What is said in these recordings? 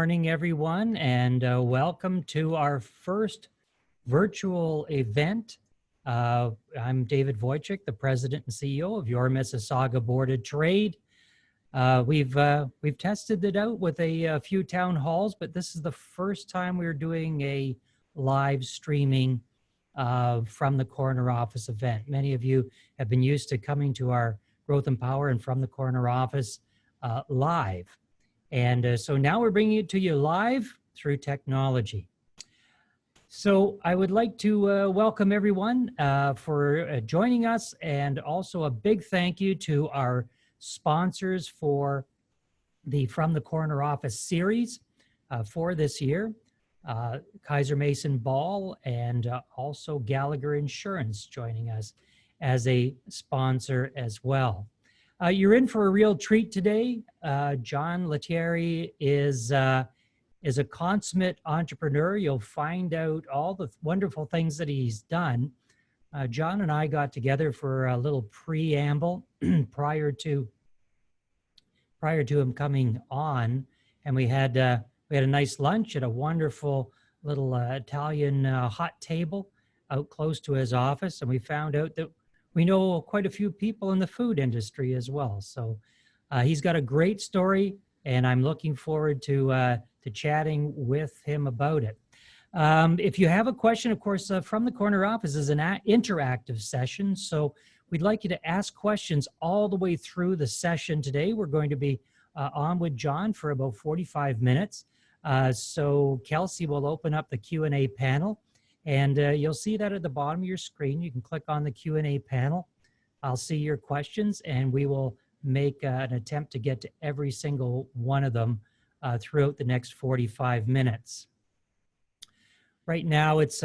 morning, everyone, and welcome to our first virtual event. I'm David Wojcik, the President and CEO of your Mississauga Board of Trade. We've tested it out with a few town halls, but this is the first time we're doing a live streaming from the corner office event. Many of you have been used to coming to our Growth and Power and from the corner office live. And so now we're bringing it to you live through technology. So I would like to welcome everyone for joining us, and also a big thank you to our sponsors for the From the Corner Office series for this year, Kaiser Mason Ball, and also Gallagher Insurance joining us as a sponsor as well. You're in for a real treat today. John Lettieri is a consummate entrepreneur. You'll find out all the wonderful things that he's done. John and I got together for a little preamble prior to him coming on, and we had a nice lunch at a wonderful little Italian hot table out close to his office, and we found out that we know quite a few people in the food industry as well. So he's got a great story, and I'm looking forward to chatting with him about it. If you have a question, of course, From the Corner Office is an interactive session. So we'd like you to ask questions all the way through the session today. We're going to be on with John for about 45 minutes. So Kelsey will open up the Q&A panel. And you'll see that at the bottom of your screen. You can click on the Q&A panel. I'll see your questions, and we will make an attempt to get to every single one of them throughout the next 45 minutes. Right now, it's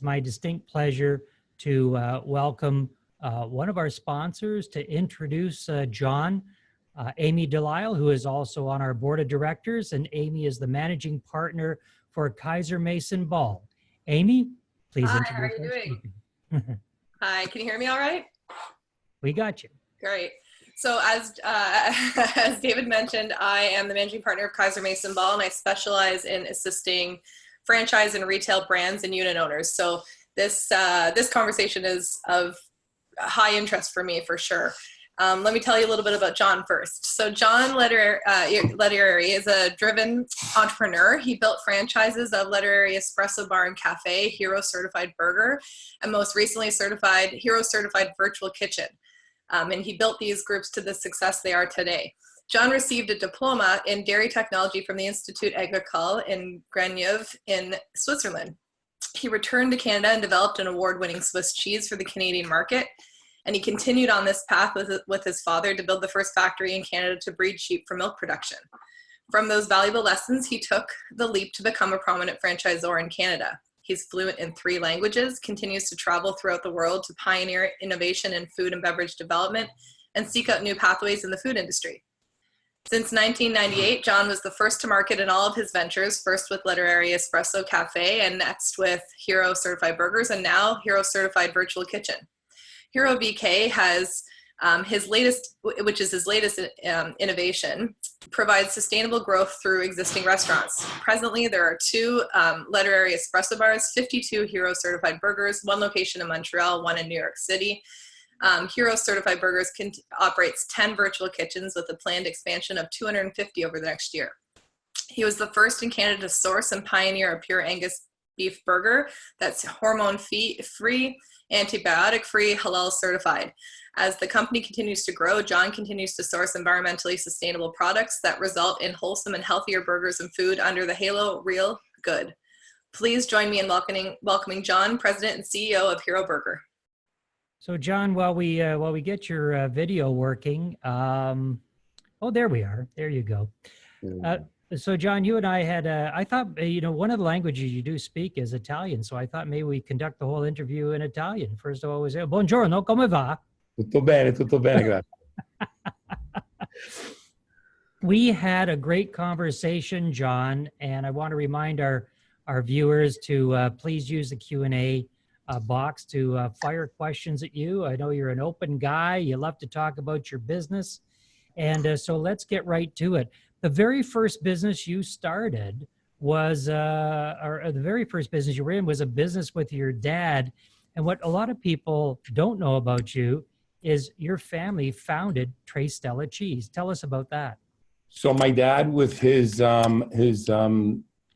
my distinct pleasure to welcome one of our sponsors to introduce John, Amy Delisle, who is also on our board of directors, and Amy is the managing partner for Kaiser Mason Ball. Amy, please introduce. Hi, how are you doing? Hi, can you hear me all right? We got you. Great. So as David mentioned, I am the managing partner of Kaiser Mason Ball, and I specialize in assisting franchise and retail brands and unit owners. So this conversation is of high interest for me, for sure. Let me tell you a little bit about John first. So John Lettieri is a driven entrepreneur. He built franchises of Lettieri Espresso Bar and Cafe, Hero Certified Burger, and most recently Hero Certified Virtual Kitchen. And he built these groups to the success they are today. John received a diploma in dairy technology from the Institut Agricole in Grenoble in Switzerland. He returned to Canada and developed an award-winning Swiss cheese for the Canadian market. And he continued on this path with his father to build the first factory in Canada to breed sheep for milk production. From those valuable lessons, he took the leap to become a prominent franchisor in Canada. He's fluent in 3 languages, continues to travel throughout the world to pioneer innovation in food and beverage development, and seek out new pathways in the food industry. Since 1998, John was the first to market in all of his ventures, first with Lettieri Espresso Cafe, and next with Hero Certified Burgers, and now Hero Certified Virtual Kitchen. Hero VK has his latest innovation, provides sustainable growth through existing restaurants. Presently, there are 2 Lettieri Espresso Bars, 52 Hero Certified Burgers, 1 location in Montreal, 1 in New York City. Hero Certified Burgers operates 10 virtual kitchens with a planned expansion of 250 over the next year. He was the first in Canada to source and pioneer a pure Angus beef burger that's hormone-free, antibiotic-free, halal certified. As the company continues to grow, John continues to source environmentally sustainable products that result in wholesome and healthier burgers and food under the halo Real Good. Please join me in welcoming John, President and CEO of Hero Burger. So John, while we get your video working, oh, there we are. There you go. So John, you and I had, I thought, one of the languages you do speak is Italian. So I thought maybe we conduct the whole interview in Italian. First of all, we say, buongiorno, come va? Tutto bene, grazie. We had a great conversation, John, and I want to remind our viewers to please use the Q&A box to fire questions at you. I know you're an open guy. You love to talk about your business. And so let's get right to it. the very first business you started was, or the very first business you were in was a business with your dad. And what a lot of people don't know about you is your family founded Tres Stella Cheese. Tell us about that. So my dad with his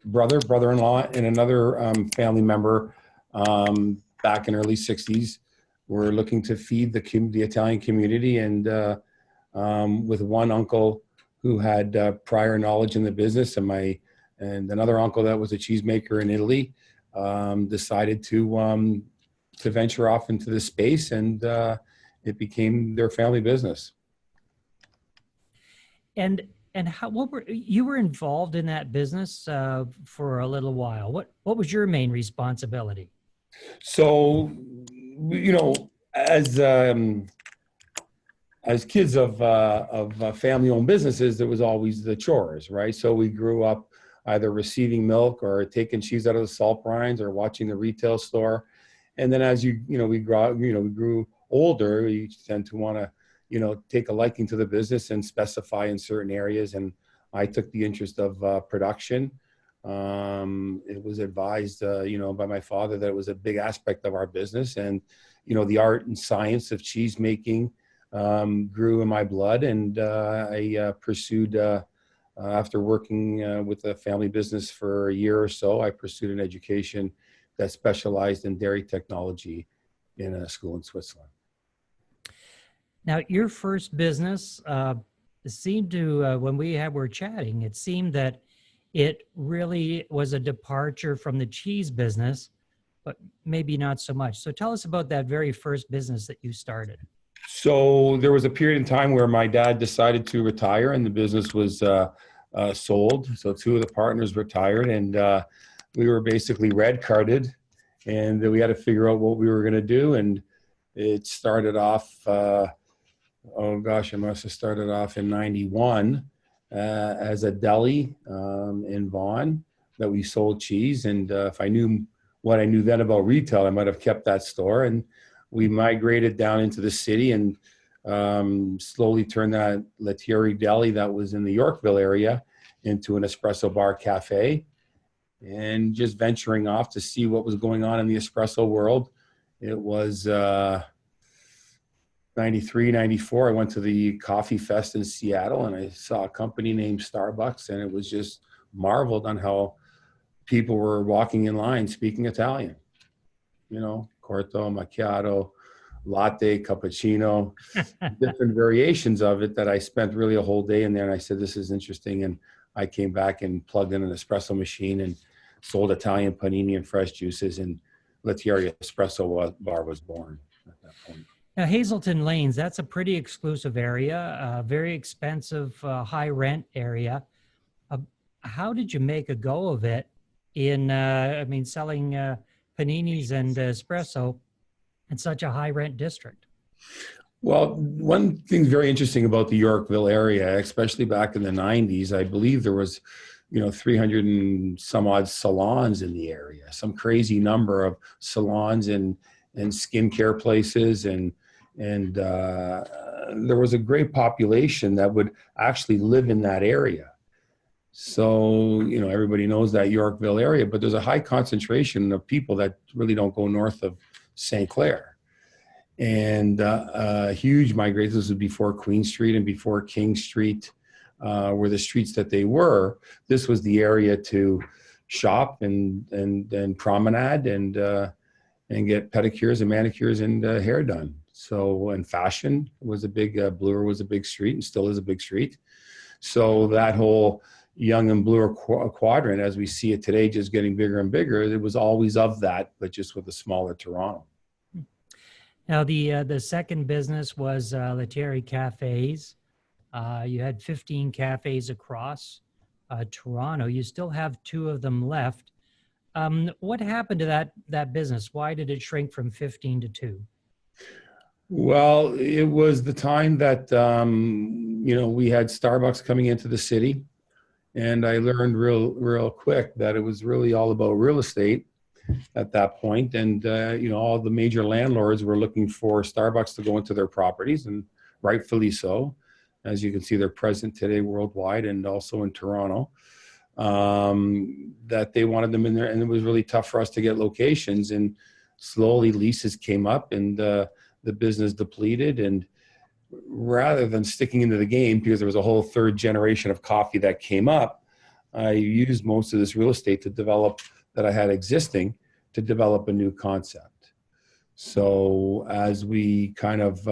brother-in-law, and another family member back in early 60s were looking to feed the Italian community, and with one uncle who had prior knowledge in the business, and another uncle that was a cheesemaker in Italy, decided to venture off into this space, and it became their family business. And you were involved in that business for a little while. What was your main responsibility? So, as kids of family-owned businesses, there was always the chores, right? So we grew up either receiving milk or taking cheese out of the salt brines or watching the retail store. And then as we grew older, you tend to want to, take a liking to the business and specify in certain areas. And I took the interest of production. It was advised, by my father that it was a big aspect of our business. And, the art and science of cheese making grew in my blood. And I pursued, after working with a family business for a year or so, I pursued an education that specialized in dairy technology in a school in Switzerland. Now, your first business seemed to, when we were chatting, it seemed that it really was a departure from the cheese business, but maybe not so much. So tell us about that very first business that you started. So there was a period in time where my dad decided to retire, and the business was sold. So two of the partners retired, and we were basically red carded, and we had to figure out what we were going to do. And it started off, I must have started off in 91 as a deli in Vaughan that we sold cheese. And if I knew what I knew then about retail, I might have kept that store. And we migrated down into the city and slowly turned that Lettieri deli that was in the Yorkville area into an espresso bar cafe, and just venturing off to see what was going on in the espresso world. It was 93, 94. I went to the Coffee Fest in Seattle, and I saw a company named Starbucks, and it was just marveled on how people were walking in line speaking Italian. Corto, macchiato, latte, cappuccino, different variations of it that I spent really a whole day in there. And I said, this is interesting. And I came back and plugged in an espresso machine and sold Italian panini and fresh juices, and Lettieri Espresso Bar was born at that point. Now, Hazelton Lanes, that's a pretty exclusive area, very expensive, high rent area. How did you make a go of it in, selling paninis and espresso in such a high rent district? Well, one thing very interesting about the Yorkville area, especially back in the 90s, I believe there was, 300 and some odd salons in the area, some crazy number of salons and skincare places. And there was a great population that would actually live in that area. So, everybody knows that Yorkville area, but there's a high concentration of people that really don't go north of St. Clair. And huge migration. This was before Queen Street and before King Street were the streets that they were. This was the area to shop and promenade and get pedicures and manicures and hair done. So, and fashion was a big, Bloor was a big street and still is a big street. So that whole Yonge and Bloor quadrant, as we see it today, just getting bigger and bigger, it was always of that, but just with a smaller Toronto. Now, the second business was Lettieri Cafes. You had 15 cafes across Toronto. You still have 2 of them left. What happened to that business? Why did it shrink from 15 to 2? Well, it was the time that, we had Starbucks coming into the city, and I learned real quick that it was really all about real estate at that point. And, all the major landlords were looking for Starbucks to go into their properties, and rightfully so. As you can see, they're present today worldwide and also in Toronto. That they wanted them in there, and it was really tough for us to get locations. And slowly leases came up, and the business depleted. And rather than sticking into the game, because there was a whole third generation of coffee that came up, I used most of this real estate to develop that I had existing to develop a new concept. So as we kind of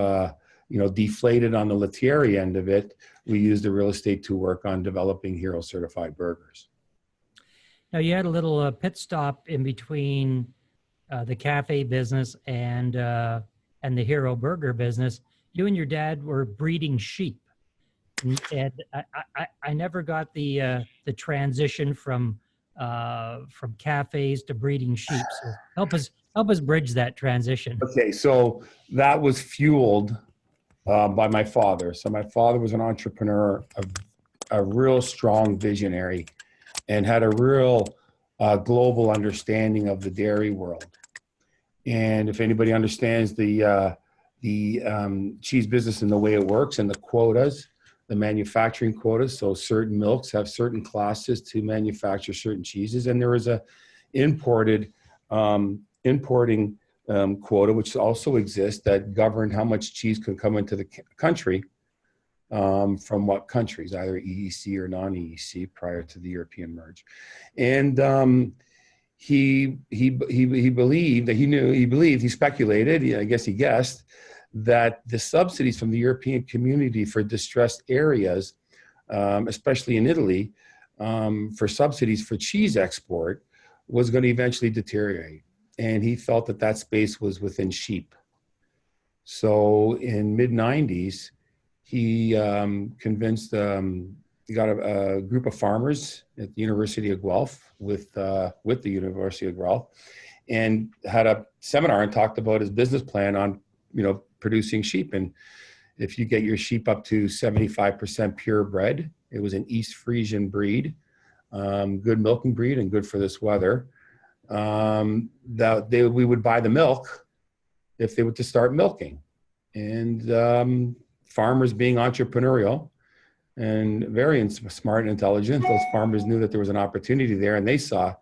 deflated on the Lettieri end of it, we used the real estate to work on developing Hero certified burgers. Now you had a little pit stop in between the cafe business and the Hero burger business. You and your dad were breeding sheep, and I never got the transition from cafes to breeding sheep. So help us bridge that transition. Okay, so that was fueled by my father. So my father was an entrepreneur, a real strong visionary, and had a real global understanding of the dairy world. And if anybody understands the cheese business and the way it works and the quotas, the manufacturing quotas, so certain milks have certain classes to manufacture certain cheeses, and there is a importing quota, which also exists, that governed how much cheese can come into the country from what countries, either EEC or non-EEC, prior to the European merge. And he believed that he speculated, I guess he guessed, that the subsidies from the European community for distressed areas, especially in Italy, for subsidies for cheese export, was going to eventually deteriorate. And he felt that that space was within sheep. So in mid-90s, he convinced, he got a group of farmers at the University of Guelph with the University of Guelph, and had a seminar and talked about his business plan on, producing sheep. And if you get your sheep up to 75% purebred, it was an East Frisian breed, good milking breed and good for this weather. We would buy the milk if they were to start milking. And farmers, being entrepreneurial and very smart and intelligent, those farmers knew that there was an opportunity there, and they saw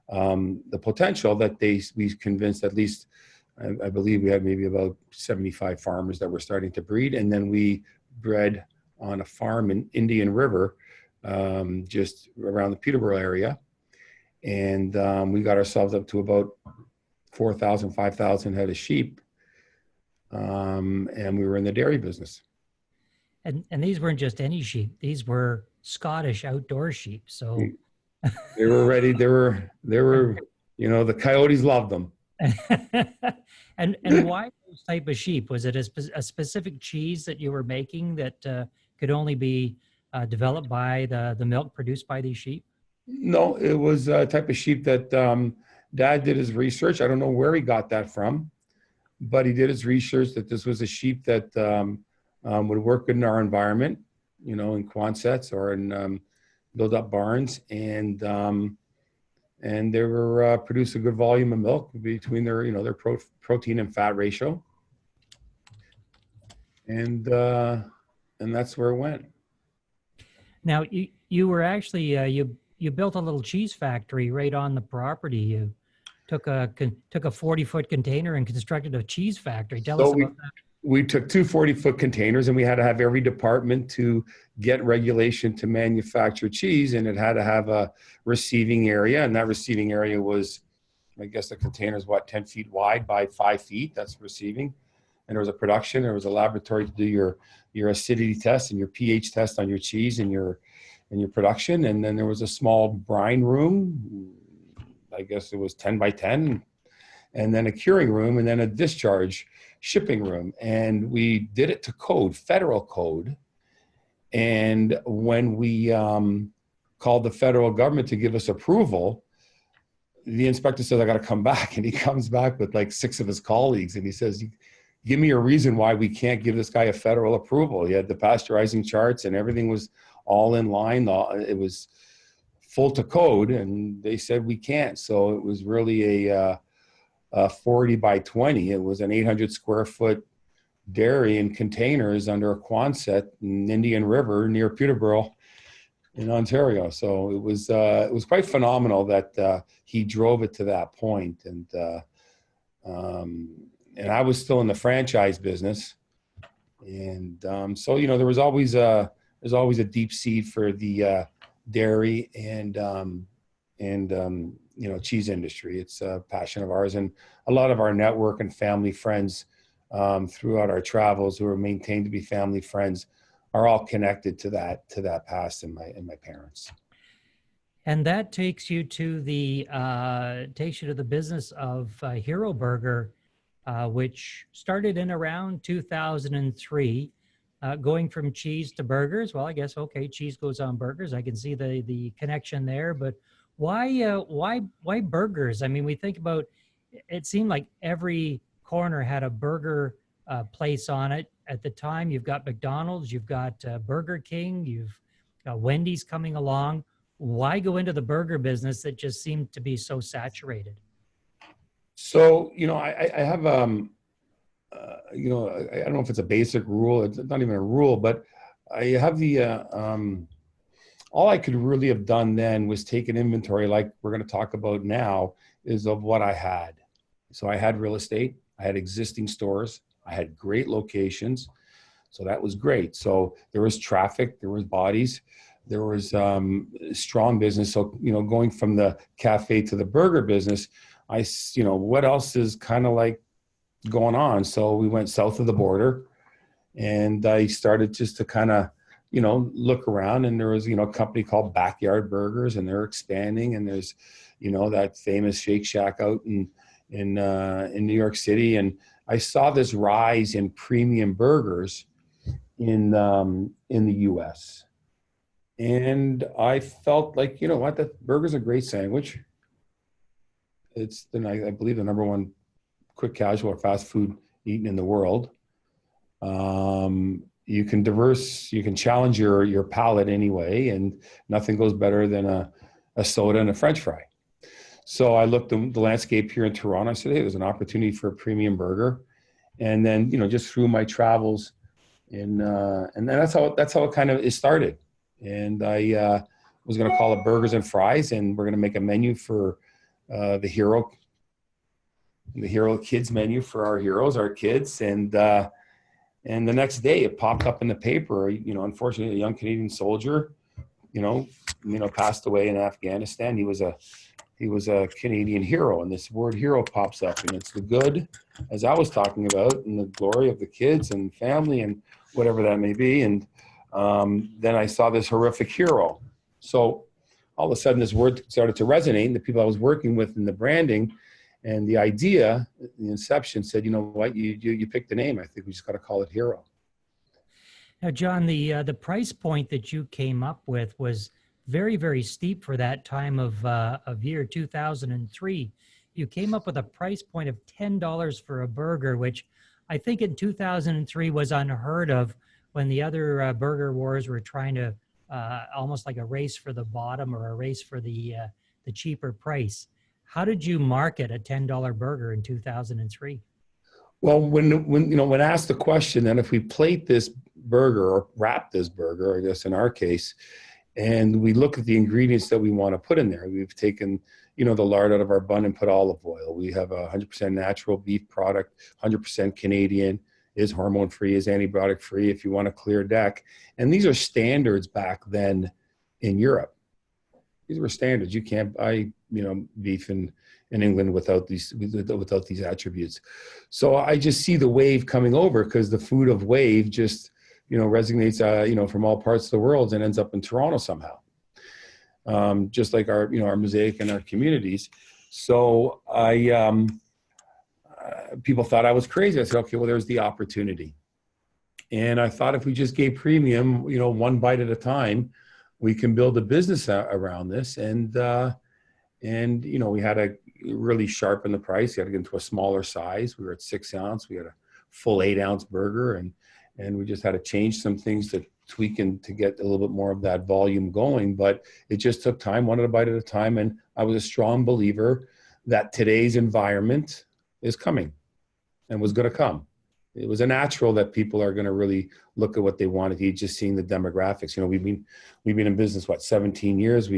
the potential that we convinced at least, I believe we had maybe about 75 farmers that were starting to breed. And then we bred on a farm in Indian River, just around the Peterborough area. And we got ourselves up to about 4,000, 5,000 head of sheep. And we were in the dairy business. And these weren't just any sheep. These were Scottish outdoor sheep. So they were ready. They were, the coyotes loved them. And why those type of sheep? Was it a specific cheese that you were making that could only be developed by the milk produced by these sheep? No, it was a type of sheep that Dad did his research. I don't know where he got that from, but he did his research that this was a sheep that would work good in our environment, in Quonsets or in build-up barns, and they were produce a good volume of milk between their protein and fat ratio, and that's where it went. Now you were actually you built a little cheese factory right on the property. You took a 40-foot container and constructed a cheese factory. Tell us about that. We took two 40-foot containers, and we had to have every department to get regulation to manufacture cheese, and it had to have a receiving area, and that receiving area was, I guess the container is 10 feet wide by 5 feet. That's receiving. And there was a production. There was a laboratory to do your acidity test and your pH test on your cheese and your production. And then there was a small brine room. I guess it was 10 by 10, and then a curing room, and then a discharge shipping room. And we did it to code, federal code. And when we called the federal government to give us approval, the inspector says, I got to come back. And he comes back with like 6 of his colleagues. And he says, give me a reason why we can't give this guy a federal approval. He had the pasteurizing charts and everything was all in line. It was full to code. And they said, we can't. So it was really a 40 by 20. It was an 800 square foot dairy in containers under a Quonset in Indian River near Peterborough in Ontario. So it was quite phenomenal that he drove it to that point. And I was still in the franchise business. And so, you know, there's always a deep seed for the dairy and you know, cheese industry. It's a passion of ours, and a lot of our network and family friends throughout our travels, who are maintained to be family friends, are all connected to that past in my parents. And that takes you to the business of Hero Burger, which started in around 2003, going from cheese to burgers. Well, I guess, okay, cheese goes on burgers. I can see the connection there, but why burgers? I mean, we think about, it seemed like every corner had a burger place on it at the time. You've got McDonald's, you've got Burger King, you've got Wendy's coming along. Why go into the burger business that just seemed to be so saturated? So, you know, I have, you know, I don't know if it's a basic rule. It's not even a rule, but I have all I could really have done then was take an inventory, like we're going to talk about now, is of what I had. So I had real estate, I had existing stores, I had great locations. So that was great. So there was traffic, there was bodies, there was strong business. So, you know, going from the cafe to the burger business, you know, what else is kind of like going on? So we went south of the border, and I started just to kind of, you know, look around, and there was, you know, a company called Backyard Burgers, and they're expanding, and there's, you know, that famous Shake Shack out in New York City. And I saw this rise in premium burgers in the US. And I felt like, you know what, that burger's a great sandwich. It's I believe the number one quick casual or fast food eaten in the world. You can challenge your palate anyway, and nothing goes better than a soda and a French fry. So I looked at the landscape here in Toronto. I said, hey, there's an opportunity for a premium burger. And then, you know, just through my travels, and then that's how it kind of started. And I was going to call it Burgers and Fries, and we're going to make a menu for the Hero Kids menu for our heroes, our kids. And the next day it popped up in the paper, you know, unfortunately, a young Canadian soldier, you know, passed away in Afghanistan. He was a Canadian hero, and this word hero pops up, and it's the good, as I was talking about, and the glory of the kids and family and whatever that may be. And then I saw this horrific hero. So all of a sudden this word started to resonate, and the people I was working with in the branding and the idea, the inception, said, you know what, you picked the name. I think we just got to call it Hero. Now, John, the price point that you came up with was very, very steep for that time of year 2003. You came up with a price point of $10 for a burger, which I think in 2003 was unheard of, when the other burger wars were trying to almost like a race for the bottom, or a race for the cheaper price. How did you market a $10 burger in 2003? Well, when asked the question, then if we plate this burger or wrap this burger, I guess in our case, and we look at the ingredients that we want to put in there, we've taken, you know, the lard out of our bun and put olive oil. We have a 100% natural beef product, 100% Canadian, is hormone free, is antibiotic free, if you want a clear deck. And these are standards back then in Europe. These were standards. You can't buy, you know, beef in England without these attributes. So I just see the wave coming over, because the food of wave just, you know, resonates, you know, from all parts of the world and ends up in Toronto somehow. Just like our, you know, our mosaic and our communities. So people thought I was crazy. I said, okay, well, there's the opportunity. And I thought if we just gave premium, you know, one bite at a time, we can build a business around this. And you know, we had to really sharpen the price. We had to get into a smaller size. We were at 6 ounce. We had a full 8 ounce burger, and we just had to change some things to tweak and to get a little bit more of that volume going. But it just took time, one bite at a time. And I was a strong believer that today's environment is coming and was going to come. it was a natural that people are going to really look at what they wanted to eat, just seeing the demographics. We've been in business, 17 years,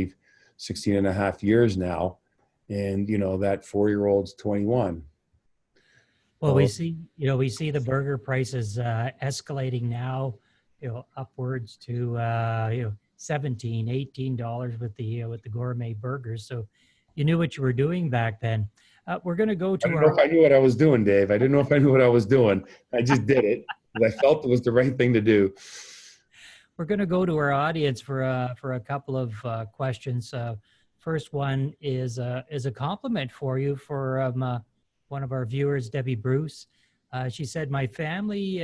16 and a half years now. And, that 4-year-old's 21. Well, we see the burger prices escalating now, upwards to, $17, $18 with the gourmet burgers. So you knew what you were doing back then. We're going to go to I don't know if I knew what I was doing, Dave. I didn't know if I knew what I was doing. I just did it because I felt it was the right thing to do. We're going to go to our audience for a couple of questions. First one is a compliment for you for one of our viewers, Debbie Bruce. She said, my family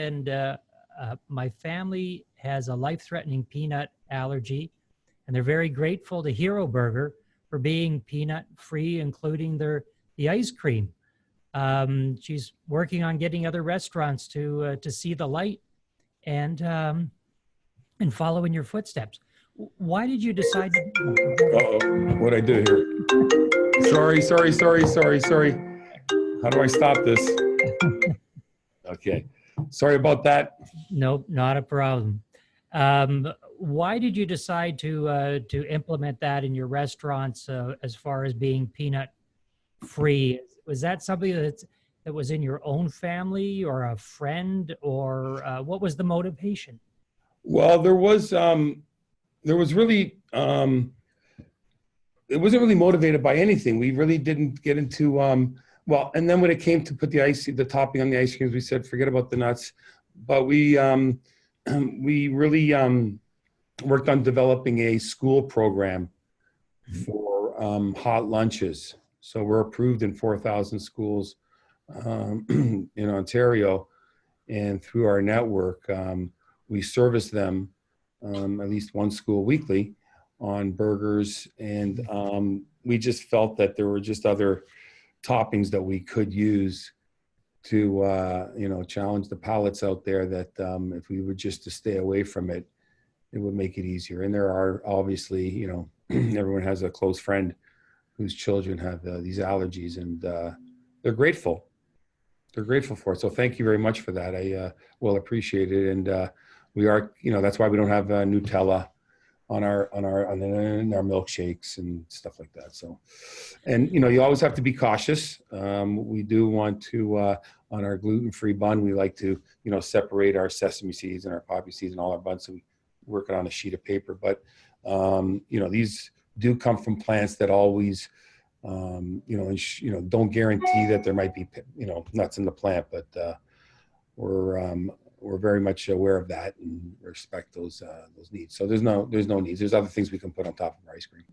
has a life-threatening peanut allergy, and they're very grateful to Hero Burger for being peanut-free, including the ice cream. She's working on getting other restaurants to see the light and follow in your footsteps. Why did you decide to? Uh-oh, what'd I do here? Sorry. How do I stop this? Okay. Sorry about that. Nope, not a problem. Why did you decide to implement that in your restaurants as far as being peanut free? Was that something that was in your own family or a friend, or what was the motivation? Well, there was really, it wasn't really motivated by anything. We really didn't get into, and then when it came to put the topping on the ice creams, we said, forget about the nuts. But we really worked on developing a school program for hot lunches. So we're approved in 4,000 schools in Ontario, and through our network, we service them at least one school weekly on burgers. And we just felt that there were just other toppings that we could use to, challenge the palates out there, that if we were just to stay away from it, it would make it easier. And there are obviously, everyone has a close friend whose children have these allergies, and they're grateful. They're grateful for it. So thank you very much for that. I will appreciate it. And we are, that's why we don't have Nutella on our milkshakes and stuff like that. So, and you always have to be cautious. We do want to on our gluten-free bun, we like to separate our sesame seeds and our poppy seeds and all our buns. So we work it on a sheet of paper. But these do come from plants that always don't guarantee that there might be nuts in the plant, but we're very much aware of that and respect those needs. So there's no needs. There's other things we can put on top of our ice cream,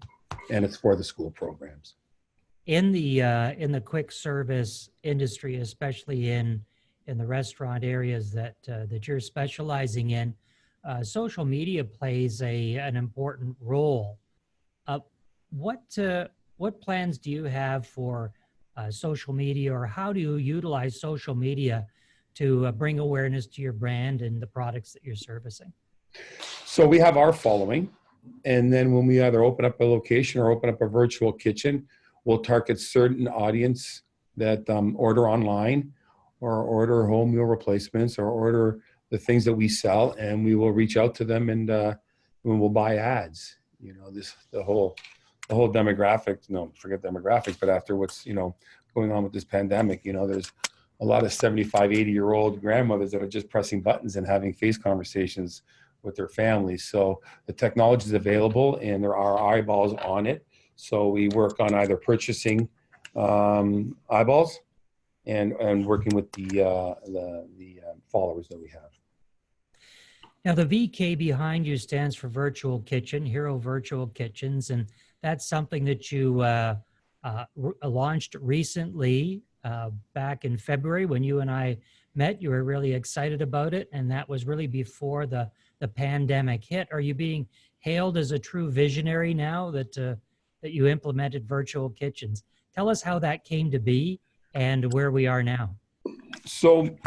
and it's for the school programs. In the quick service industry, especially in the restaurant areas that you're specializing in, social media plays an important role. What plans do you have for social media, or how do you utilize social media to bring awareness to your brand and the products that you're servicing? So we have our following, and then when we either open up a location or open up a virtual kitchen, we'll target certain audience that order online or order home meal replacements or order the things that we sell, and we will reach out to them and we'll buy ads. The whole demographic, forget demographics, but after what's going on with this pandemic, there's a lot of 75, 80-year-old grandmothers that are just pressing buttons and having face conversations with their families. So the technology is available and there are eyeballs on it. So we work on either purchasing eyeballs and working with the followers that we have. Now, the VK behind you stands for Virtual Kitchen, Hero Virtual Kitchens, and that's something that you launched recently back in February when you and I met. You were really excited about it, and that was really before the pandemic hit. Are you being hailed as a true visionary now that you implemented virtual kitchens? Tell us how that came to be and where we are now. So,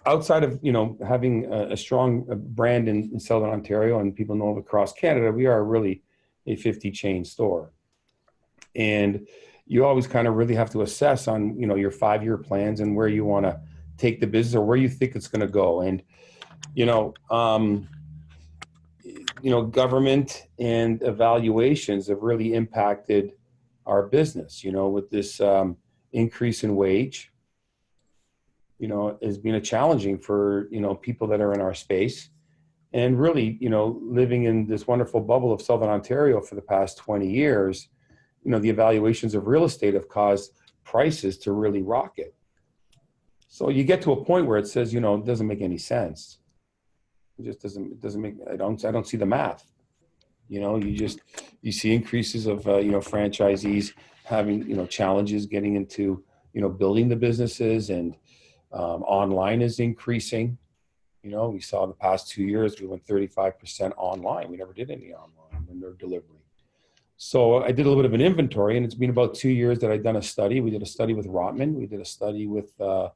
outside of having a strong brand in Southern Ontario and people know it across Canada, we are really a 50 chain store. And you always kind of really have to assess on, your 5-year plans and where you want to take the business or where you think it's going to go. And, government and evaluations have really impacted our business, with this increase in wage, has been a challenging for, people that are in our space. And really, living in this wonderful bubble of Southern Ontario for the past 20 years, the evaluations of real estate have caused prices to really rocket. So you get to a point where it says, it doesn't make any sense. It just doesn't make, I don't see the math. You see increases of, franchisees having, challenges getting into, building the businesses, and online is increasing. We saw in the past 2 years, we went 35% online. We never did any online when they're delivery. So I did a little bit of an inventory, and it's been about 2 years that I've done a study. We did a study with Rotman. We did a study with the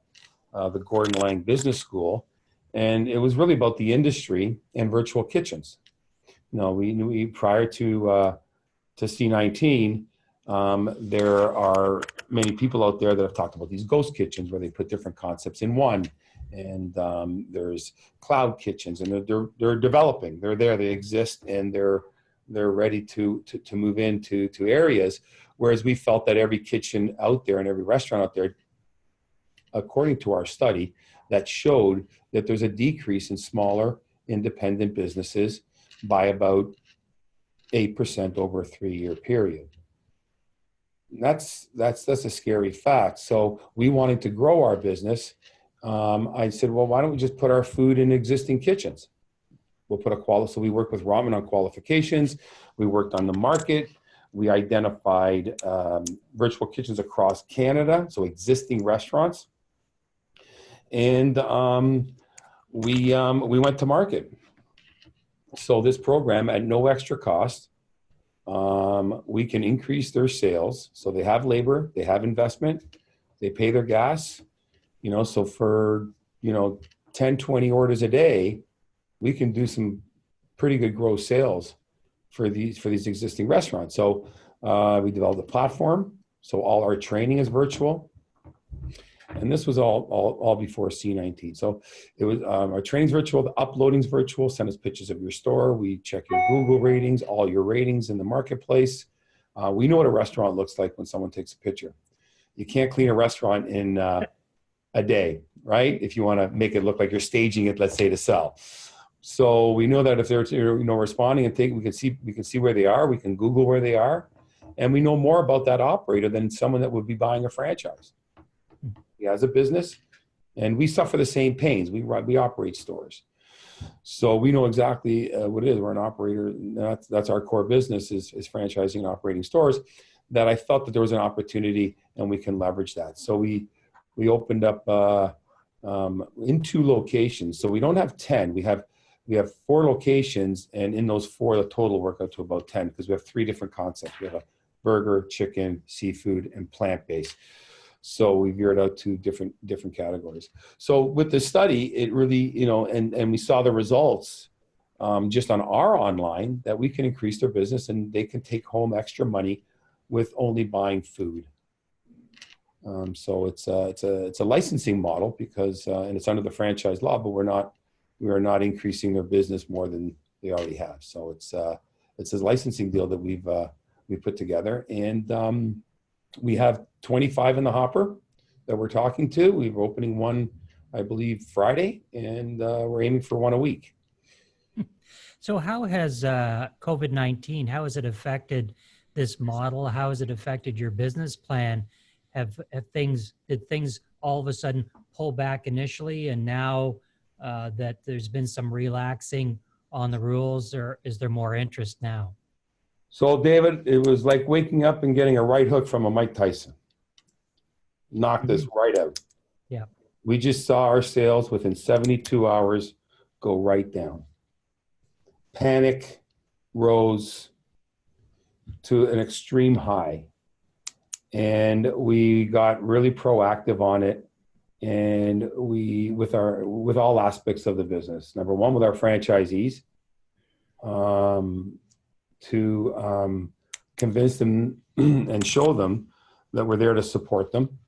Gordon Lang Business School. And it was really about the industry and virtual kitchens. We prior to C19, there are many people out there that have talked about these ghost kitchens where they put different concepts in one. And there's cloud kitchens, and they're developing. They're there, they exist, and they're ready to move into areas. Whereas we felt that every kitchen out there and every restaurant out there, according to our study, that showed that there's a decrease in smaller independent businesses by about 8% over a 3-year period. And that's a scary fact. So we wanted to grow our business. I said, well, why don't we just put our food in existing kitchens? We'll put so we worked with Ramen on qualifications. We worked on the market. We identified virtual kitchens across Canada, so existing restaurants. And we went to market. So this program, at no extra cost, we can increase their sales. So they have labor, they have investment, they pay their gas. So for 10, 20 orders a day, we can do some pretty good gross sales for these existing restaurants. So we developed a platform. So all our training is virtual. And this was all before C19. So it was our training's virtual, the uploading's virtual. Send us pictures of your store. We check your Google ratings, all your ratings in the marketplace. We know what a restaurant looks like when someone takes a picture. You can't clean a restaurant in a day, right? If you want to make it look like you're staging it, let's say, to sell. So we know that if they're responding and we can see where they are. We can Google where they are, and we know more about that operator than someone that would be buying a franchise. He has a business, and we suffer the same pains. We operate stores, so we know exactly what it is. We're an operator. And that's our core business is franchising and operating stores. That I felt that there was an opportunity, and we can leverage that. So we opened up in 2 locations. So we don't have 10. We have 4 locations, and in those 4, the total work out to about 10 because we have 3 different concepts. We have a burger, chicken, seafood, and plant-based. So we veered out to different categories. So with the study, it really, and we saw the results just on our online that we can increase their business and they can take home extra money with only buying food. So it's a licensing model because and it's under the franchise law, but we are not increasing their business more than they already have. So it's a licensing deal that we put together, and we have 25 in the hopper that we're talking to. We're opening one, I believe, Friday, and we're aiming for one a week. So how has COVID-19, how has it affected this model? How has it affected your business plan? Did things all of a sudden pull back initially, and now that there's been some relaxing on the rules, or is there more interest now? So, David, it was like waking up and getting a right hook from a Mike Tyson. Knocked us right out. Yeah. We just saw our sales within 72 hours go right down. Panic rose to an extreme high. And we got really proactive on it. And with all aspects of the business. Number one, with our franchisees, to convince them and show them that we're there to support them,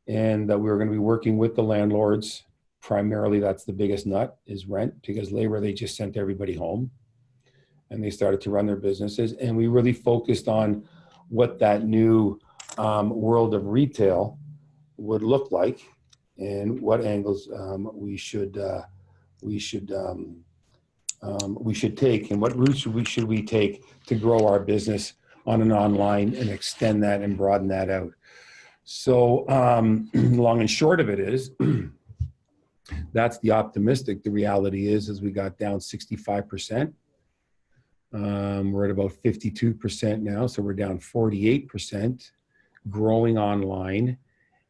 and that we were going to be working with the landlords. Primarily, that's the biggest nut, is rent, because labor, they just sent everybody home and they started to run their businesses. And we really focused on what that new world of retail would look like and what angles we should take, and what routes should we take to grow our business on an online and extend that and broaden that out. So long and short of it is, that's the optimistic. The reality is we got down 65%. We're at about 52% now, so we're down 48%, growing online,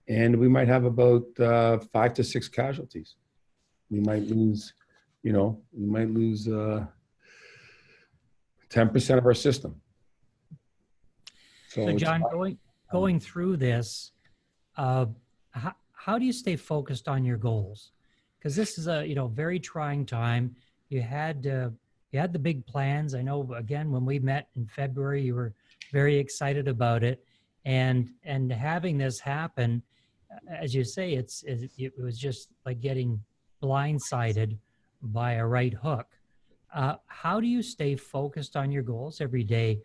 and we might have about 5 to 6 casualties. We might lose, 10% of our system. So John, going through this, how do you stay focused on your goals? Because this is a very trying time. You had the big plans. I know, again, when we met in February, you were very excited about it, and having this happen, as you say, it was just like getting blindsided by a right hook. How do you stay focused on your goals every day?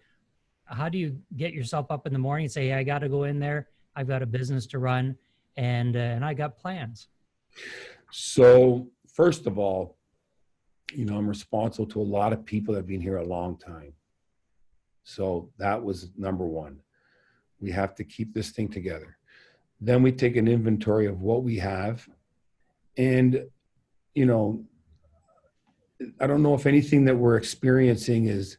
How do you get yourself up in the morning and say, hey, I got to go in there, I've got a business to run, and I got plans? So first of all, I'm responsible to a lot of people that have been here a long time. So that was number one. We have to keep this thing together. Then we take an inventory of what we have. And, I don't know if anything that we're experiencing is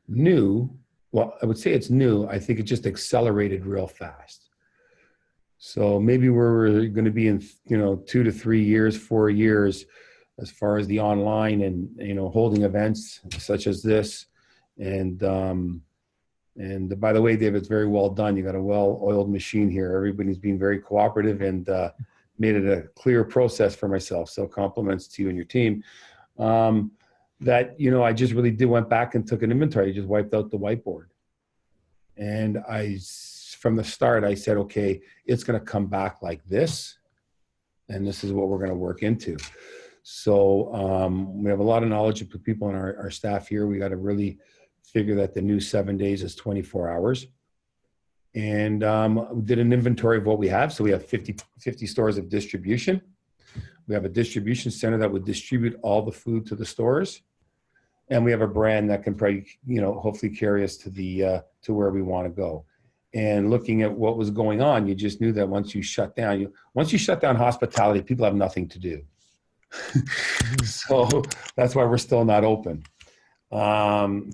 new. Well, I would say it's new. I think it just accelerated real fast. So maybe we're going to be in, 2 to 3 years, 4 years, as far as the online and, holding events such as this. And by the way, Dave, it's very well done. You got a well-oiled machine here. Everybody's been very cooperative and made it a clear process for myself. So compliments to you and your team. That, I just really went back and took an inventory. I just wiped out the whiteboard. And from the start, I said, okay, it's going to come back like this. And this is what we're going to work into. So we have a lot of knowledgeable people in our staff here. We got to really figure that the new 7 days is 24 hours. And we did an inventory of what we have. So we have 50 stores of distribution. We have a distribution center that would distribute all the food to the stores. And we have a brand that can probably, hopefully carry us to where we want to go. And looking at what was going on, you just knew that once you shut down hospitality, people have nothing to do. So that's why we're still not open.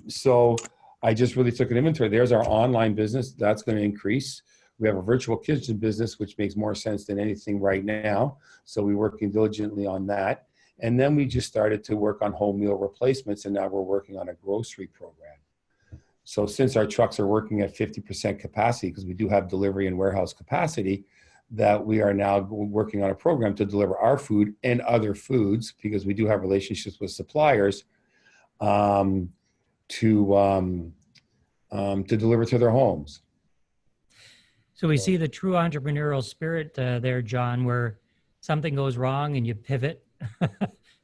So I just really took an inventory. There's our online business. That's going to increase. We have a virtual kitchen business, which makes more sense than anything right now. So we're working diligently on that. And then we just started to work on home meal replacements, and now we're working on a grocery program. So since our trucks are working at 50% capacity, because we do have delivery and warehouse capacity, that we are now working on a program to deliver our food and other foods, because we do have relationships with suppliers, to deliver to their homes. So we see the true entrepreneurial spirit there, John, where something goes wrong and you pivot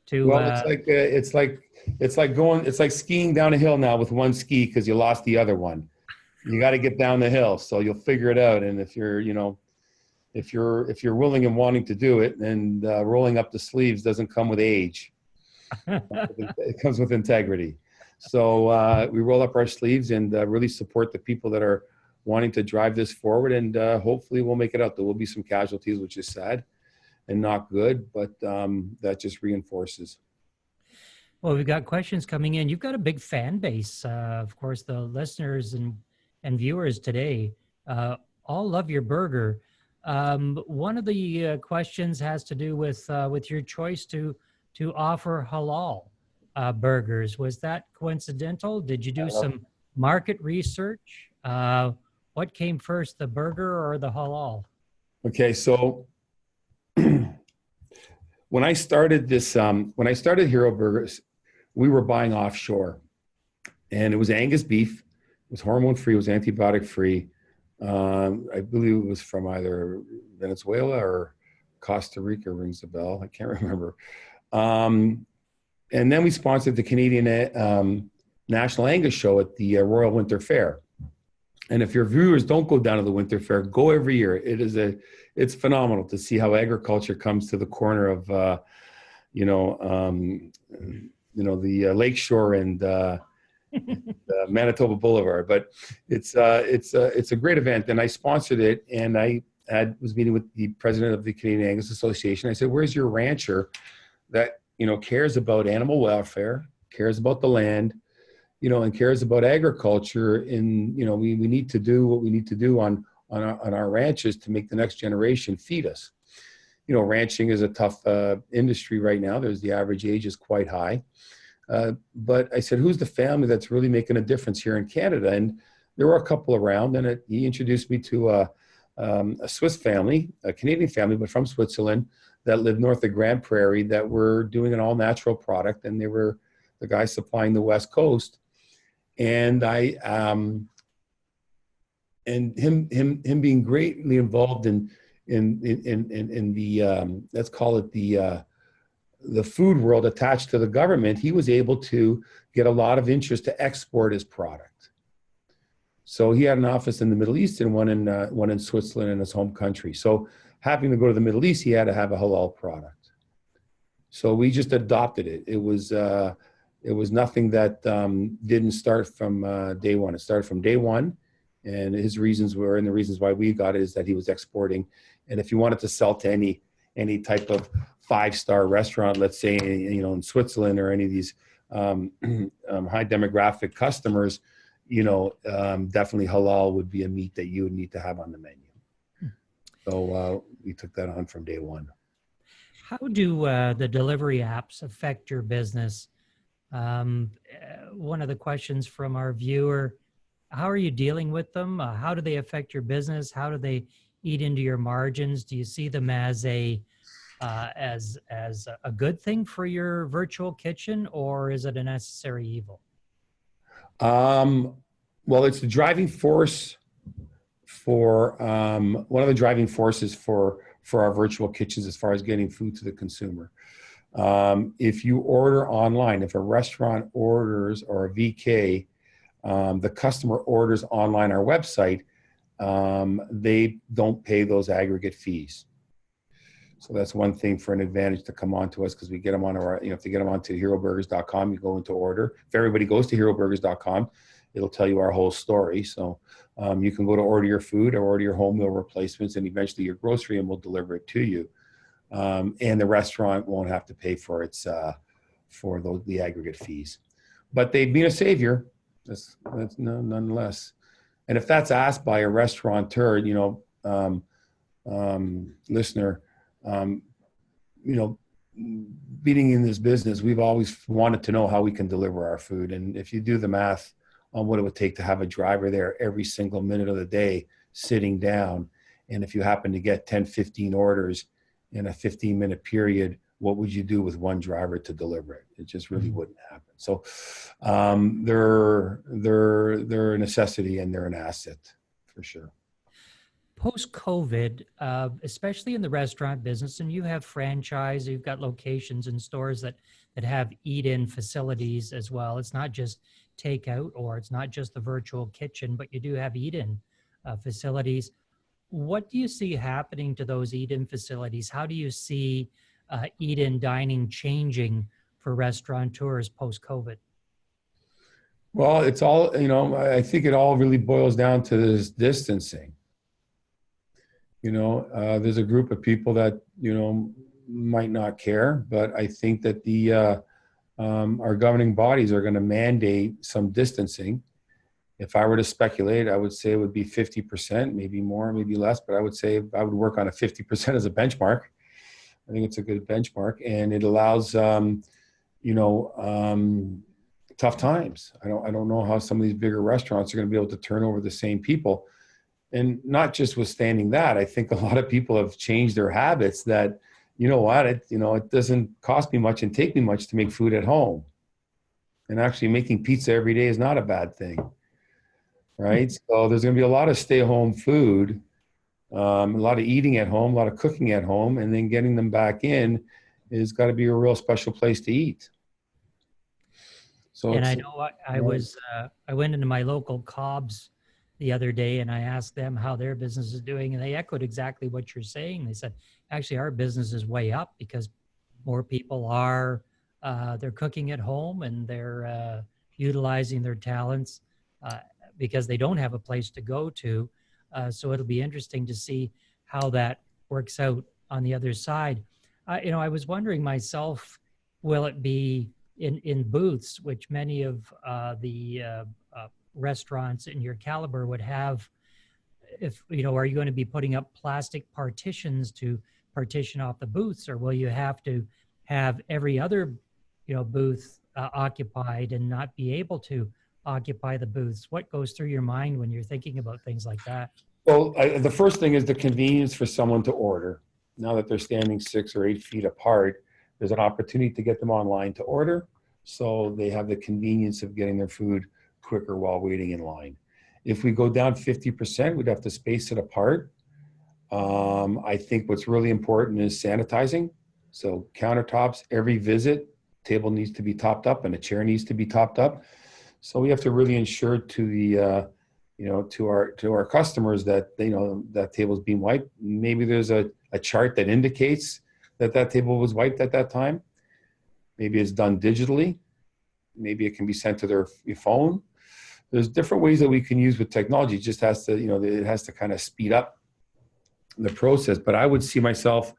to. Well, it's like skiing down a hill now with one ski because you lost the other one. You got to get down the hill, so you'll figure it out. And if you're willing and wanting to do it, and rolling up the sleeves doesn't come with age. It comes with integrity. So we roll up our sleeves and really support the people that are wanting to drive this forward, and hopefully we'll make it out. There will be some casualties, which is sad and not good, but that just reinforces. Well, we've got questions coming in. You've got a big fan base. Of course, the listeners and viewers today all love your burger. One of the questions has to do with your choice to offer halal burgers. Was that coincidental? Did you do some market research? What came first, the burger or the halal? Okay, so when I started Hero Burgers, we were buying offshore, and it was Angus beef. It was hormone free. It was antibiotic free. I believe it was from either Venezuela or Costa Rica, rings a bell. I can't remember. And then we sponsored the Canadian National Angus Show at the Royal Winter Fair. And if your viewers don't go down to the Winter Fair, go every year. It's phenomenal to see how agriculture comes to the corner of, the Lakeshore and Manitoba Boulevard. But it's a great event, and I sponsored it. And I was meeting with the president of the Canadian Angus Association. I said, "Where's your rancher that cares about animal welfare, cares about the land, and cares about agriculture? And we need to do what we need to do on our ranches to make the next generation feed us." Ranching is a tough industry right now. The average age is quite high. But I said, "Who's the family that's really making a difference here in Canada?" And there were a couple around, and he introduced me to a Swiss family, a Canadian family, but from Switzerland, that lived north of Grand Prairie, that were doing an all-natural product, and they were the guys supplying the West Coast. And and him being greatly involved in the let's call it the food world attached to the government, he was able to get a lot of interest to export his product. So he had an office in the Middle East and one in Switzerland, in his home country. So having to go to the Middle East, he had to have a halal product. So we just adopted it. It was nothing that didn't start from day one. It started from day one, and his reasons were, and the reasons why we got it is that he was exporting. And if you wanted to sell to any type of 5-star restaurant, let's say, in Switzerland, or any of these high demographic customers, definitely halal would be a meat that you would need to have on the menu. So we took that on from day one. How do the delivery apps affect your business? One of the questions from our viewer: how are you dealing with them? How do they affect your business? How do they eat into your margins? Do you see them as a good thing for your virtual kitchen, or is it a necessary evil? Well, it's the driving force for one of the driving forces for our virtual kitchens as far as getting food to the consumer. If you order online, if a restaurant orders, or a VK, the customer orders online our website, they don't pay those aggregate fees. So that's one thing for an advantage to come on to us, because we get them on our, if they get them onto heroburgers.com, you go into order. If everybody goes to heroburgers.com, it'll tell you our whole story. So you can go to order your food or order your home meal replacements, and eventually your grocery, and we'll deliver it to you. And the restaurant won't have to pay for its the aggregate fees. But they've been a savior. That's nonetheless. And if that's asked by a restaurateur, listener, being in this business, we've always wanted to know how we can deliver our food. And if you do the math on what it would take to have a driver there every single minute of the day sitting down, and if you happen to get 10, 15 orders in a 15-minute period, what would you do with one driver to deliver it? It just really wouldn't happen. So they're a necessity, and they're an asset for sure. Post-COVID, especially in the restaurant business, and you have franchise, you've got locations and stores that have eat-in facilities as well. It's not just takeout, or it's not just the virtual kitchen, but you do have eat-in facilities. What do you see happening to those eat-in facilities? How do you see eat-in dining changing for restaurateurs post-COVID? Well, it's all, I think it all really boils down to this distancing. There's a group of people that, might not care, but I think that our governing bodies are going to mandate some distancing. If I were to speculate, I would say it would be 50%, maybe more, maybe less, but I would say I would work on a 50% as a benchmark. I think it's a good benchmark, and it allows, tough times. I don't know how some of these bigger restaurants are going to be able to turn over the same people. And not just withstanding that, I think a lot of people have changed their habits that, it doesn't cost me much and take me much to make food at home. And actually making pizza every day is not a bad thing. right? So there's going to be a lot of stay-home food, a lot of eating at home, a lot of cooking at home, and then getting them back in is got to be a real special place to eat. So And it's, I know I went into my local Cobb's the other day and I asked them how their business is doing, and they echoed exactly what you're saying. They said, actually, our business is way up because more people are, they're cooking at home and they're utilizing their talents because they don't have a place to go to. So it'll be interesting to see how that works out on the other side. I was wondering myself, will it be in booths, which many of the restaurants in your caliber would have? If are you going to be putting up plastic partitions to partition off the booths, or will you have to have every other booth occupied and not be able to occupy the booths? What goes through your mind when you're thinking about things like that? well, the first thing is the convenience for someone to order. Now that they're standing 6 or 8 feet apart, there's an opportunity to get them online to order, so they have the convenience of getting their food quicker while waiting in line. If we go down 50%, we'd have to space it apart. I think what's really important is sanitizing. So countertops, every visit, table needs to be topped up and a chair needs to be topped up. So we have to really ensure to the to our customers that that table's being wiped. Maybe there's a chart that indicates that table was wiped at that time. Maybe it's done digitally. Maybe it can be sent to their phone. There's different ways that we can use with technology. It just has to, it has to kind of speed up the process. But I would see myself,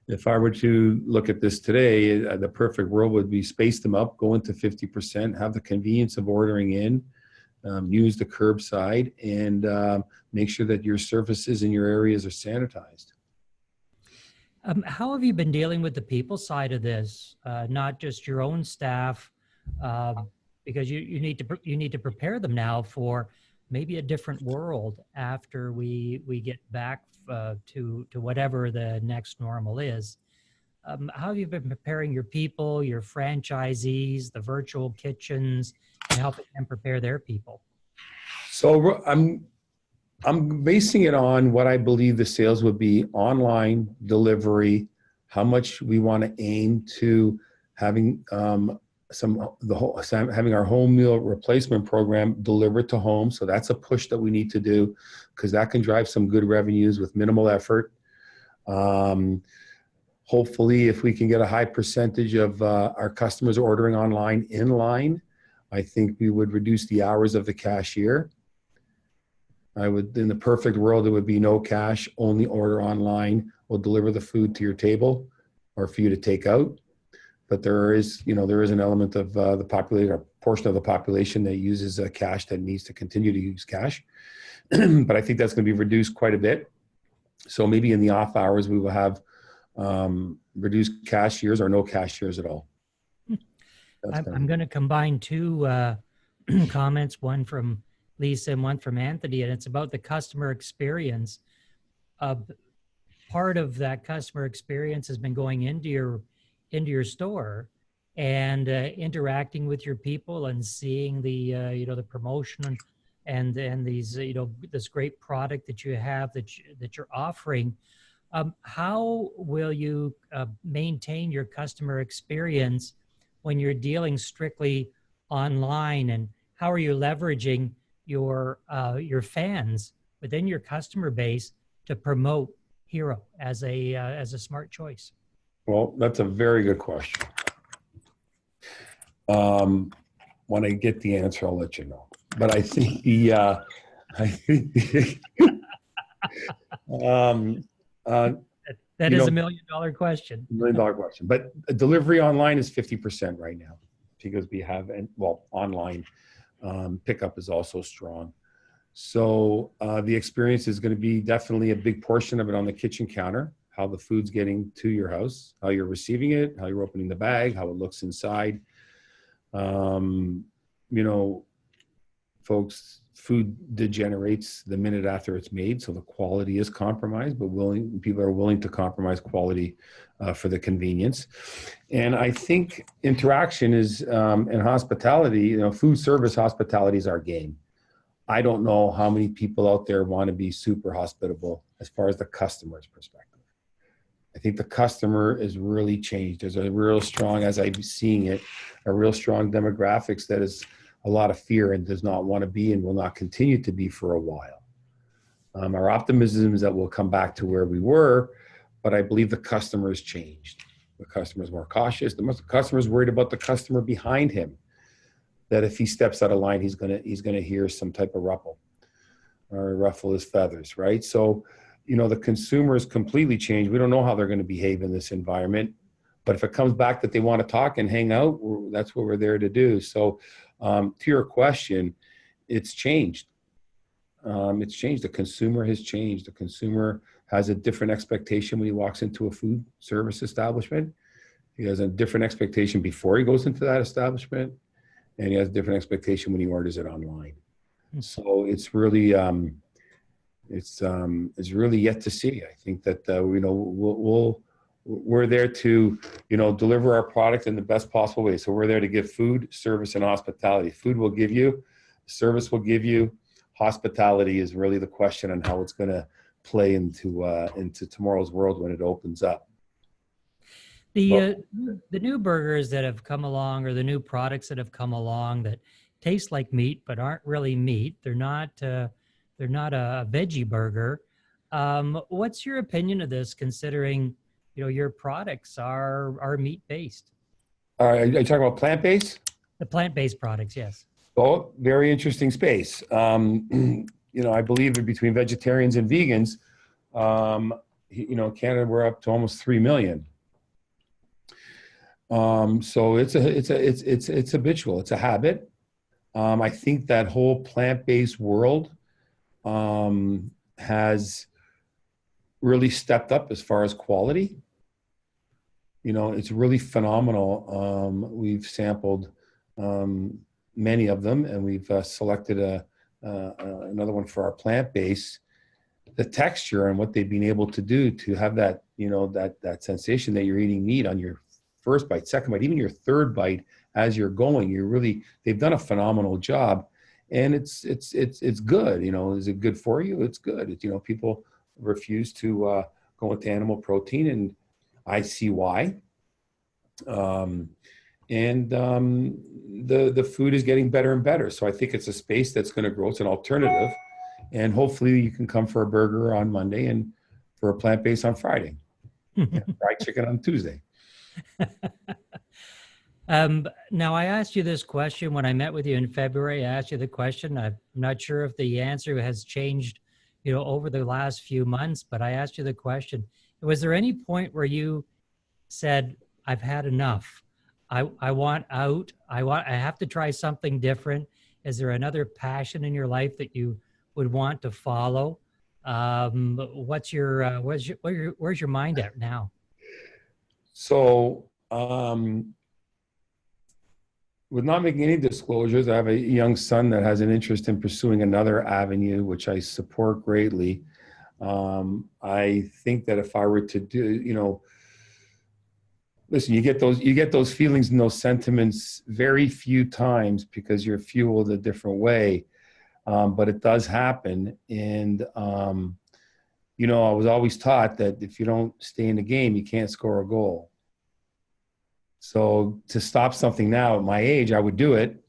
if I were to look at this today, the perfect world would be space them up, go into 50%, have the convenience of ordering in, use the curbside, and make sure that your surfaces in your areas are sanitized. How have you been dealing with the people side of this, not just your own staff, because you need to prepare them now for maybe a different world after we get back to whatever the next normal is. How have you been preparing your people, your franchisees, the virtual kitchens, and helping them prepare their people? So I'm basing it on what I believe the sales would be online, delivery, how much we want to aim to having having our home meal replacement program delivered to home. So that's a push that we need to do, because that can drive some good revenues with minimal effort. Hopefully, if we can get a high percentage of our customers ordering online in line, I think we would reduce the hours of the cashier. In the perfect world, it would be no cash, only order online. We'll deliver the food to your table or for you to take out. But there is an element of the population, or portion of the population that uses cash, that needs to continue to use cash. But I think that's going to be reduced quite a bit. So maybe in the off hours, we will have reduced cashiers or no cashiers at all. I'm going to combine two comments, one from Lisa and one from Anthony, and it's about the customer experience. Part of that customer experience has been going into your store and interacting with your people and seeing the the promotion and these this great product that you have that you're offering. How will you maintain your customer experience when you're dealing strictly online, and how are you leveraging your fans within your customer base to promote Hero as a smart choice? Well, that's a very good question. When I get the answer, I'll let you know. But I think that is $1 million question. $1 million question. But delivery online is 50% right now, because we have, online pickup is also strong. So the experience is going to be definitely a big portion of it on the kitchen counter, how the food's getting to your house, how you're receiving it, how you're opening the bag, how it looks inside. Folks, food degenerates the minute after it's made, so the quality is compromised, but people are willing to compromise quality for the convenience. And I think interaction is, in hospitality, food service hospitality is our game. I don't know how many people out there want to be super hospitable as far as the customer's perspective. I think the customer is really changed. There's a real strong, as I'm seeing it, a real strong demographics that is a lot of fear and does not want to be and will not continue to be for a while. Our optimism is that we'll come back to where we were, but I believe the customer has changed. The customer is more cautious. The customer is worried about the customer behind him, that if he steps out of line, he's gonna hear some type of ruffle or ruffle his feathers, right? So, the consumer is completely changed. We don't know how they're going to behave in this environment, but if it comes back that they want to talk and hang out, that's what we're there to do. So, to your question, it's changed. It's changed. The consumer has changed. The consumer has a different expectation when he walks into a food service establishment. He has a different expectation before he goes into that establishment, and he has a different expectation when he orders it online. So it's really, it's really yet to see. I think that we're there to deliver our product in the best possible way. So we're there to give food, service, and hospitality. Food will give you, service will give you. Hospitality is really the question on how it's going to play into tomorrow's world when it opens up. The new burgers that have come along, or the new products that have come along that taste like meat but aren't really meat. They're not a veggie burger. What's your opinion of this, considering your products are meat based? Are you talking about plant-based? The plant-based products, yes. Oh, very interesting space. I believe that between vegetarians and vegans, Canada, we're up to almost 3 million. So it's habitual. It's a habit. I think that whole plant-based world has really stepped up as far as quality. It's really phenomenal. We've sampled many of them, and we've selected another one for our plant-based. The texture and what they've been able to do to have that, that sensation that you're eating meat on your first bite, second bite, even your third bite as you're going, they've done a phenomenal job, and it's good. Is it good for you? It's good. People refuse to go into animal protein, and I see why. The food is getting better and better. So I think it's a space that's going to grow. It's an alternative, and hopefully you can come for a burger on Monday and for a plant-based on Friday, fried chicken on Tuesday. Now, I asked you this question when I met with you in February. I asked you the question. I'm not sure if the answer has changed, over the last few months, but I asked you the question. Was there any point where you said, I've had enough? I want out. I have to try something different. Is there another passion in your life that you would want to follow? Where's your mind at now? So, with not making any disclosures, I have a young son that has an interest in pursuing another avenue, which I support greatly. I think that if I were to do, listen, you get those feelings and those sentiments very few times because you're fueled a different way. But it does happen. And, I was always taught that if you don't stay in the game, you can't score a goal. So to stop something now at my age, I would do it.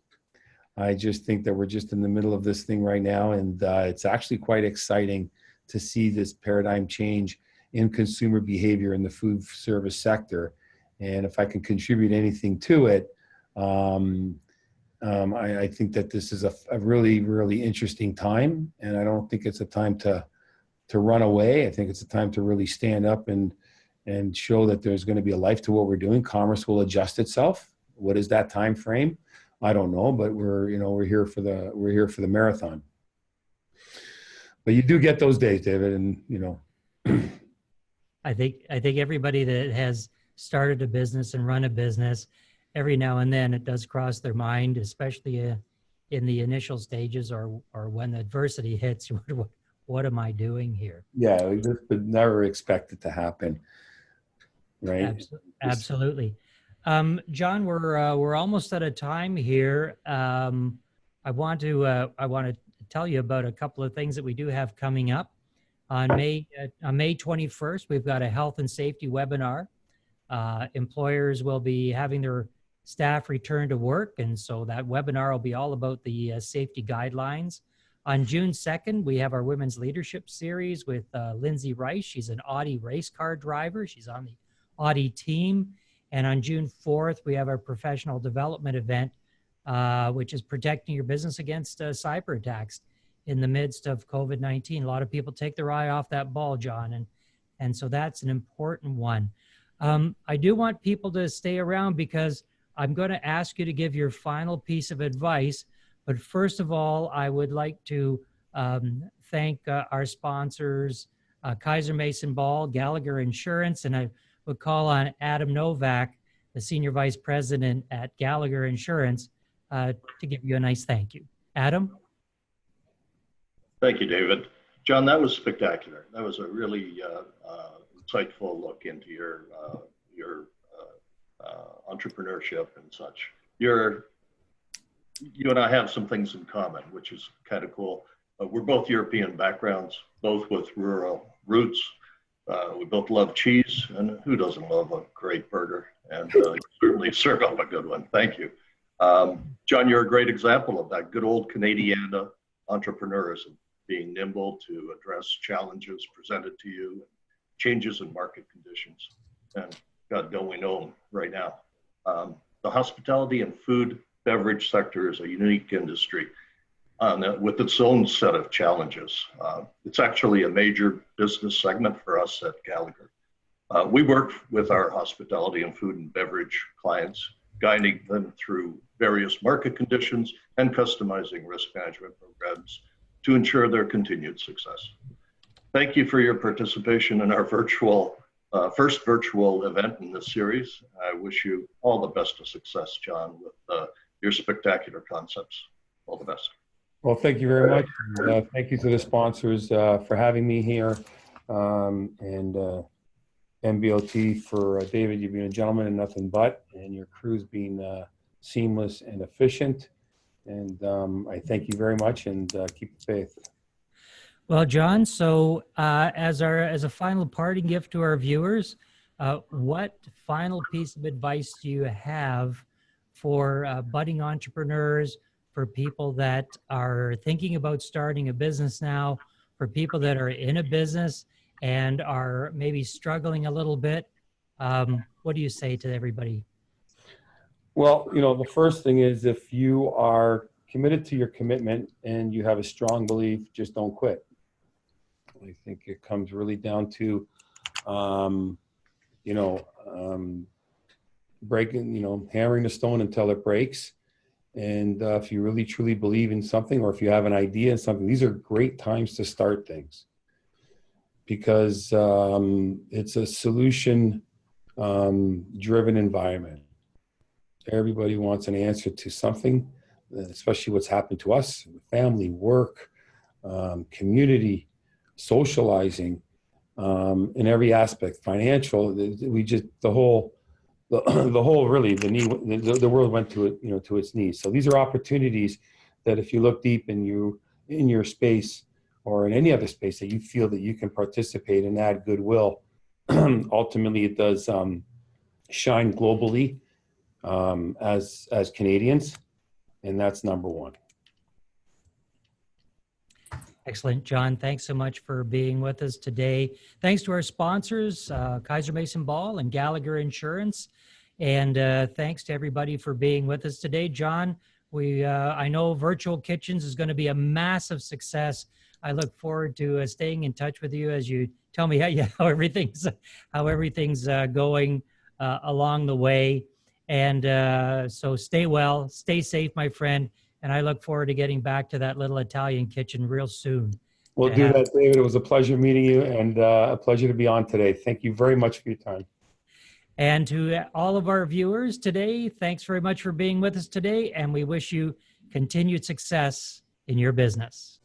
I just think that we're just in the middle of this thing right now. And it's actually quite exciting to see this paradigm change in consumer behavior in the food service sector. And if I can contribute anything to it, I think that this is a really, really interesting time. And I don't think it's a time to run away. I think it's a time to really stand up and show that there's going to be a life to what we're doing. Commerce will adjust itself. What is that time frame? I don't know, but we're here for the marathon. But you do get those days, David, and I think everybody that has started a business and run a business, every now and then it does cross their mind, especially in the initial stages or when adversity hits. What am I doing here? Yeah, we just would never expect it to happen. Right. Absolutely. John, we're almost out of time here. I want to tell you about a couple of things that we do have coming up. On May 21st, we've got a health and safety webinar. Employers will be having their staff return to work, and so that webinar will be all about the safety guidelines. On June 2nd, we have our Women's Leadership Series with Lindsay Rice. She's an Audi race car driver. She's on the Audi team. And on June 4th, we have our professional development event, which is protecting your business against cyber attacks in the midst of COVID-19. A lot of people take their eye off that ball, John, and so that's an important one. I do want people to stay around because I'm going to ask you to give your final piece of advice. But first of all, I would like to thank our sponsors, Kaiser Mason Ball, Gallagher Insurance, and I would call on Adam Novak, the Senior Vice President at Gallagher Insurance, to give you a nice thank you. Adam? Thank you, David. John, that was spectacular. That was a really insightful look into your entrepreneurship and such. You and I have some things in common, which is kind of cool. We're both European backgrounds, both with rural roots. We both love cheese, and who doesn't love a great burger? And certainly serve up a good one. Thank you. John, you're a great example of that good old Canadian entrepreneurism, being nimble to address challenges presented to you, changes in market conditions. And God, don't we know them right now. The hospitality and food beverage sector is a unique industry with its own set of challenges. It's actually a major business segment for us at Gallagher. We work with our hospitality and food and beverage clients, guiding them through various market conditions and customizing risk management programs to ensure their continued success. Thank you for your participation in our first virtual event in this series. I wish you all the best of success, John, with your spectacular concepts. All the best. Well, thank you very much. Thank you to the sponsors for having me here, and MBOT for David, you being a gentleman and nothing but, and your crew's being seamless and efficient. And I thank you very much, and keep the faith. Well, John, so as a final parting gift to our viewers, what final piece of advice do you have for budding entrepreneurs, for people that are thinking about starting a business now, for people that are in a business and are maybe struggling a little bit? What do you say to everybody? Well, the first thing is, if you are committed to your commitment and you have a strong belief, just don't quit. I think it comes really down to, breaking, hammering the stone until it breaks. And if you really truly believe in something, or if you have an idea in something, these are great times to start things, because it's a solution driven environment. Everybody wants an answer to something, especially what's happened to us, family, work, community, socializing, in every aspect, financial. The world went to it, to its knees. So these are opportunities that, if you look deep in your space, or in any other space that you feel that you can participate and add goodwill, ultimately it does shine globally as Canadians, and that's number one. Excellent, John. Thanks so much for being with us today. Thanks to our sponsors, Kaiser Mason Ball and Gallagher Insurance. And thanks to everybody for being with us today. John, I know Virtual Kitchens is going to be a massive success. I look forward to staying in touch with you as you tell me how everything's going along the way. And so stay well, stay safe, my friend. And I look forward to getting back to that little Italian kitchen real soon. We'll do that, David. It was a pleasure meeting you, and a pleasure to be on today. Thank you very much for your time. And to all of our viewers today, thanks very much for being with us today, and we wish you continued success in your business.